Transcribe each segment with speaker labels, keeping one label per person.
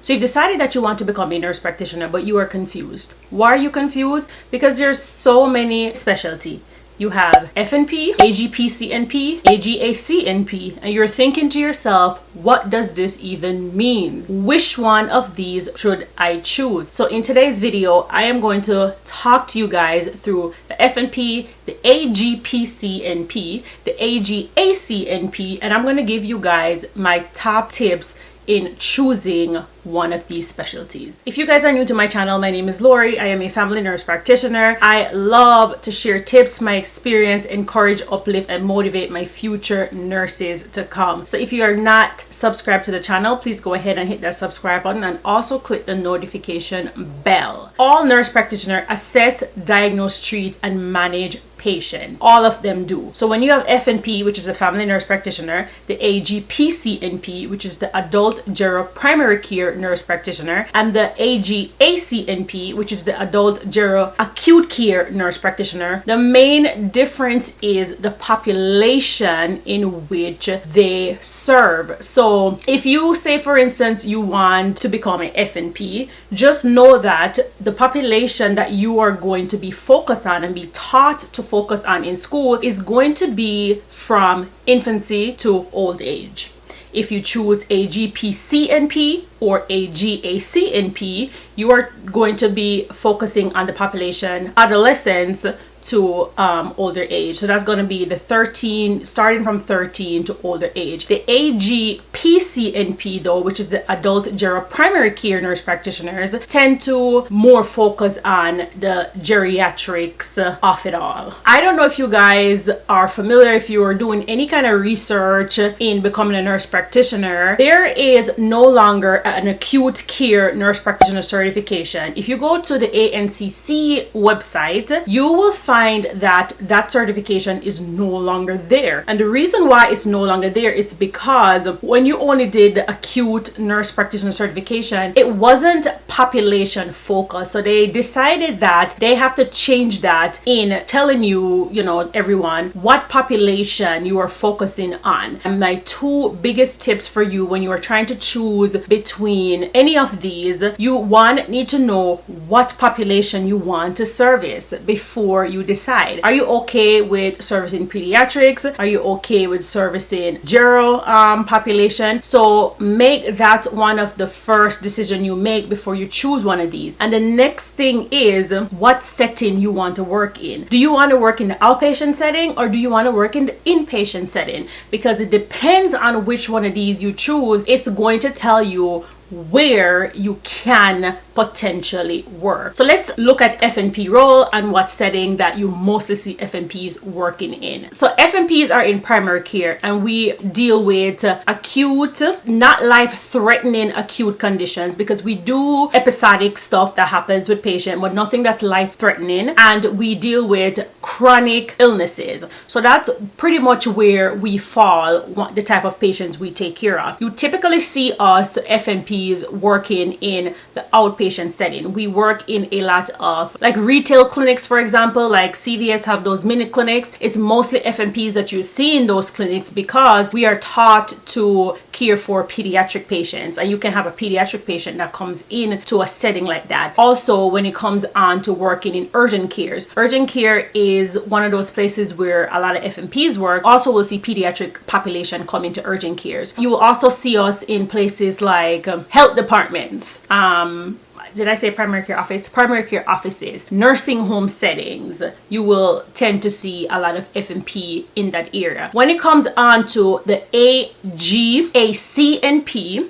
Speaker 1: So you've decided that you want to become a nurse practitioner, but you are confused. Why are you confused? Because there's so many specialty. You have FNP, AGPCNP, AGACNP, and you're thinking to yourself, what does this even mean? Which one of these should I choose? So in today's video, I am going to talk to you guys through the FNP, the AGPCNP, the AGACNP, and I'm going to give you guys my top tips in choosing one of these specialties. If you guys are new to my channel, my name is Laurie. I am a family nurse practitioner. I love to share tips, my experience, encourage, uplift, and motivate my future nurses to come. So if you are not subscribed to the channel, please go ahead and hit that subscribe button and also click the notification bell. All nurse practitioners assess, diagnose, treat, and manage patient. All of them do. So when you have FNP, which is a family nurse practitioner, the AGPCNP, which is the adult gero primary care nurse practitioner, and the AGACNP, which is the adult gero acute care nurse practitioner, the main difference is the population in which they serve. So if you say, for instance, you want to become an FNP, just know that the population that you are going to be focused on and be taught to focus on in school is going to be from infancy to old age. If you choose AGPCNP or AGACNP, you are going to be focusing on the population adolescents to older age. So that's going to be the 13, starting from 13 to older age. The AGPCNP though, which is the adult gero primary care nurse practitioners, tend to more focus on the geriatrics of it all. I don't know if you guys are familiar, if you are doing any kind of research in becoming a nurse practitioner, there is no longer an acute care nurse practitioner certification. If you go to the ANCC website, you will find that that certification is no longer there. And the reason why it's no longer there is because when you only did the acute nurse practitioner certification, it wasn't population focused. So they decided that they have to change that in telling you, everyone, what population you are focusing on. And my two biggest tips for you when you are trying to choose between any of these, you need to know what population you want to service before you decide. Are you okay with servicing pediatrics? Are you okay with servicing gero population? So make that one of the first decision you make before you choose one of these. And the next thing is what setting you want to work in. Do you want to work in the outpatient setting or do you want to work in the inpatient setting? Because it depends on which one of these you choose. It's going to tell you where you can potentially work. So let's look at FNP role and what setting that you mostly see FNPs working in. So FNPs are in primary care and we deal with acute, not life-threatening acute conditions, because we do episodic stuff that happens with patient, but nothing that's life-threatening, and we deal with chronic illnesses. So that's pretty much where we fall, the type of patients we take care of. You typically see us FNPs working in the outpatient setting. We work in a lot of like retail clinics, for example, like CVS have those mini clinics. It's mostly FNPs that you see in those clinics because we are taught to care for pediatric patients, and you can have a pediatric patient that comes into a setting like that. Also, when it comes on to working in urgent care is one of those places where a lot of FNPs work. Also, we'll see pediatric population come into urgent cares. You will also see us in places like health departments, did I say primary care office? Primary care offices, nursing home settings. You will tend to see a lot of FNP in that area. When it comes on to the AGACNP,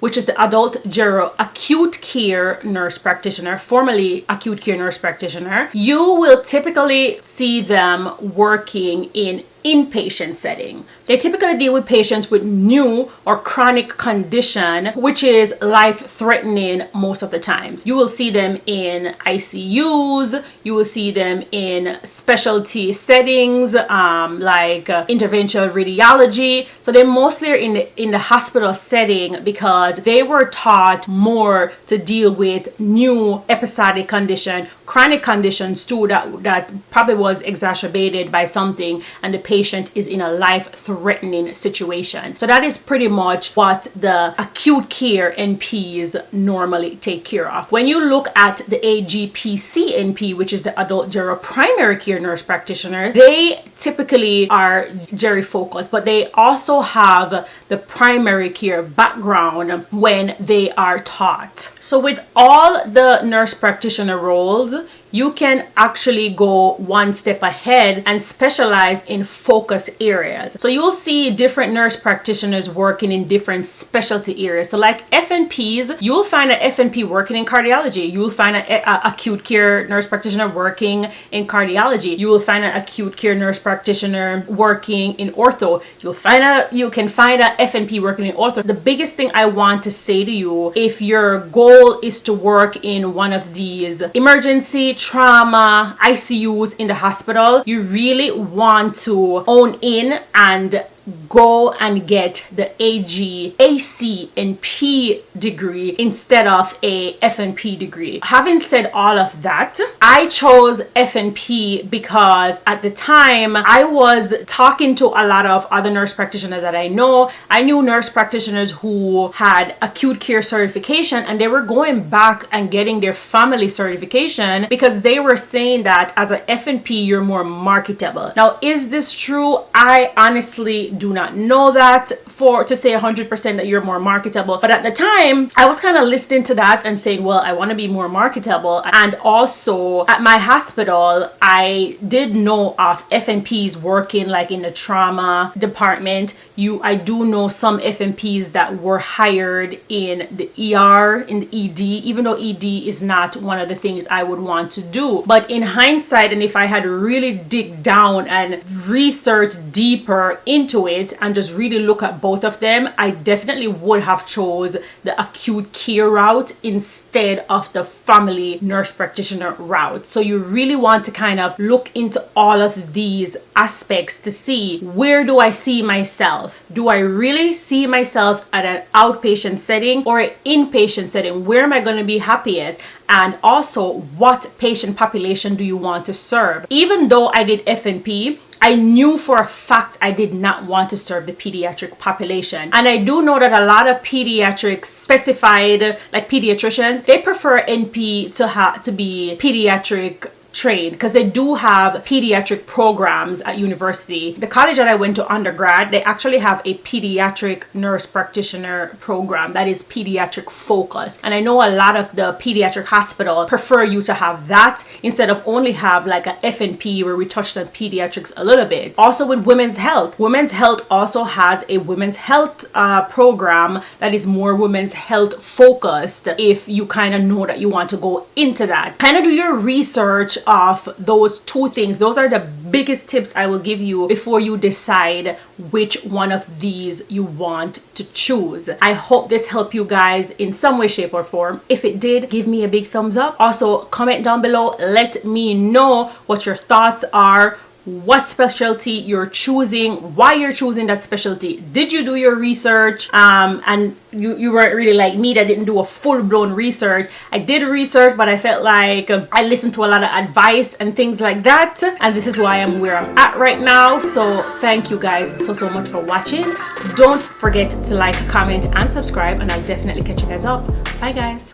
Speaker 1: which is the adult gero acute care nurse practitioner, formerly acute care nurse practitioner, you will typically see them working in inpatient setting. They typically deal with patients with new or chronic condition, which is life-threatening most of the times. You will see them in ICUs, you will see them in specialty settings like interventional radiology. So they mostly are in the hospital setting because they were taught more to deal with new episodic condition, chronic conditions too, that probably was exacerbated by something, and the patient is in a life-threatening situation. So that is pretty much what the acute care NPs normally take care of. When you look at the AGPCNP, which is the adult general primary care nurse practitioner, they typically are geri focused, but they also have the primary care background when they are taught. So with all the nurse practitioner roles, you can actually go one step ahead and specialize in focus areas. So you'll see different nurse practitioners working in different specialty areas. So like FNPs, you'll find an FNP working in cardiology. You'll find an acute care nurse practitioner working in cardiology. You will find an acute care nurse practitioner working in ortho. You can find an FNP working in ortho. The biggest thing I want to say to you, if your goal is to work in one of these emergency, trauma, ICUs in the hospital, you really want to own in and go and get the AGACNP degree instead of a FNP degree. Having said all of that, I chose FNP because at the time I was talking to a lot of other nurse practitioners that I know. I knew nurse practitioners who had acute care certification, and they were going back and getting their family certification because they were saying that as an FNP you're more marketable. Now, is this true? I honestly do not know that to say 100% that you're more marketable, but at the time I was kind of listening to that and saying, well, I want to be more marketable. And also at my hospital, I did know of FNPs working like in the trauma department. I do know some FNPs that were hired in the ER, in the ED, even though ED is not one of the things I would want to do. But in hindsight, and if I had really dig down and research deeper into it and just really look at both of them, I definitely would have chose the acute care route instead of the family nurse practitioner route. So you really want to kind of look into all of these aspects to see, where do I see myself? Do I really see myself at an outpatient setting or an inpatient setting? Where am I going to be happiest? And also, what patient population do you want to serve? Even though I did FNP, I knew for a fact I did not want to serve the pediatric population. And I do know that a lot of pediatric specified, like pediatricians, they prefer NP to be pediatric trained because they do have pediatric programs at university. The college that I went to undergrad, they actually have a pediatric nurse practitioner program that is pediatric focused. And I know a lot of the pediatric hospitals prefer you to have that instead of only have like a FNP where we touched on pediatrics a little bit. Also with women's health also has a women's health program that is more women's health focused if you kind of know that you want to go into that. Kind of do your research of those two things. Those are the biggest tips I will give you before you decide which one of these you want to choose. I hope this helped you guys in some way, shape, or form. If it did, give me a big thumbs up. Also, comment down below. Let me know what your thoughts are, what specialty you're choosing, why you're choosing that specialty. Did you do your research? And you weren't really like me that didn't do a full-blown research. I did research, but I felt like I listened to a lot of advice and things like that, and this is why I'm where I'm at right now. So thank you guys so much for watching. Don't forget to like, comment, and subscribe, and I'll definitely catch you guys up. Bye guys.